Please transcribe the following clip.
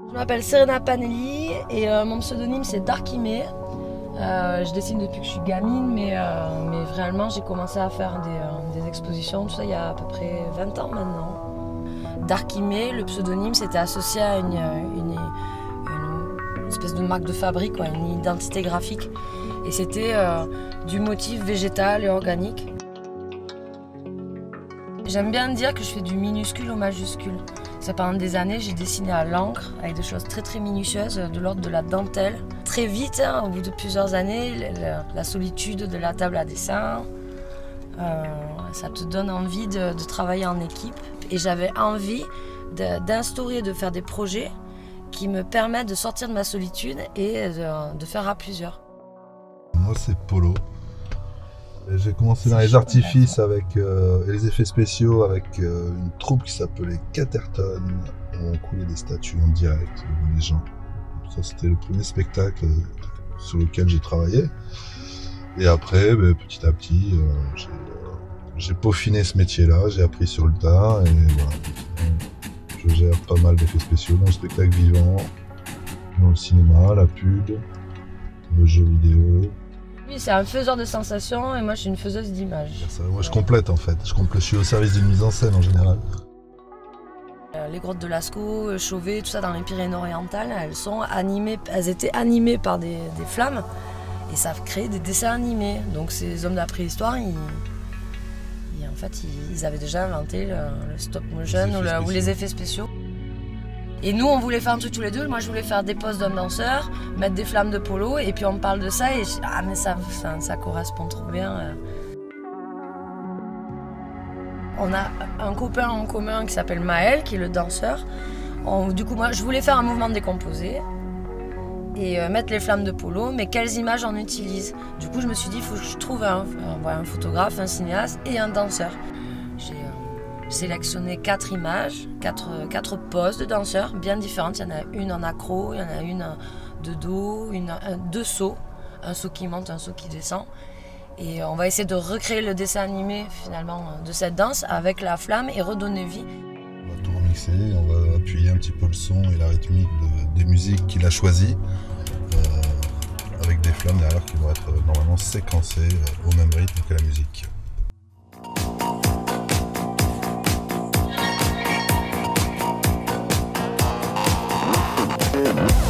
Je m'appelle Serena Panelli et mon pseudonyme c'est Darkimé. Je dessine depuis que je suis gamine, mais réellement j'ai commencé à faire des expositions, tout ça il y a à peu près 20 ans maintenant. Darkimé, le pseudonyme, c'était associé à une espèce de marque de fabrique, quoi, une identité graphique. Et c'était du motif végétal et organique. J'aime bien dire que je fais du minuscule au majuscule. Ça, pendant des années, j'ai dessiné à l'encre avec des choses très très minutieuses, de l'ordre de la dentelle. Très vite, hein, au bout de plusieurs années, la solitude de la table à dessin, ça te donne envie de travailler en équipe. Et j'avais envie d'instaurer, de faire des projets qui me permettent de sortir de ma solitude et de faire à plusieurs. Moi, c'est Polo. J'ai commencé dans les artifices avec, et les effets spéciaux avec une troupe qui s'appelait Caterton. On coulait des statues en direct devant les gens. Ça, c'était le premier spectacle sur lequel j'ai travaillé. Et après, petit à petit, j'ai peaufiné ce métier-là, j'ai appris sur le tas et voilà. Je gère pas mal d'effets spéciaux dans le spectacle vivant, dans le cinéma, la pub, le jeu vidéo. Lui, c'est un faiseur de sensations et moi, je suis une faiseuse d'images. Moi, je complète en fait. Je suis au service d'une mise en scène en général. Les grottes de Lascaux, Chauvet, tout ça dans les Pyrénées-Orientales, elles étaient animées par des flammes et ça crée des dessins animés. Donc ces hommes de la préhistoire, en fait, ils avaient déjà inventé le stop motion ou les effets spéciaux. Et nous, on voulait faire un truc tous les deux. Moi, je voulais faire des poses d'un danseur, mettre des flammes de Polo, et puis on parle de ça, et mais ça correspond trop bien. On a un copain en commun qui s'appelle Maël, qui est le danseur. Du coup, moi, je voulais faire un mouvement décomposé et mettre les flammes de Polo, mais quelles images on utilise? Du coup, je me suis dit, il faut que je trouve un photographe, un cinéaste et un danseur. J'ai sélectionné 4 images, 4 poses de danseurs bien différentes. Il y en a une en accro, il y en a une de dos, 2 sauts, un saut qui monte, un saut qui descend. Et on va essayer de recréer le dessin animé finalement de cette danse avec la flamme et redonner vie. On va tout remixer, on va appuyer un petit peu le son et la rythmique des musiques qu'il a choisies, avec des flammes derrière qui vont être normalement séquencées au même rythme que la musique. Yeah.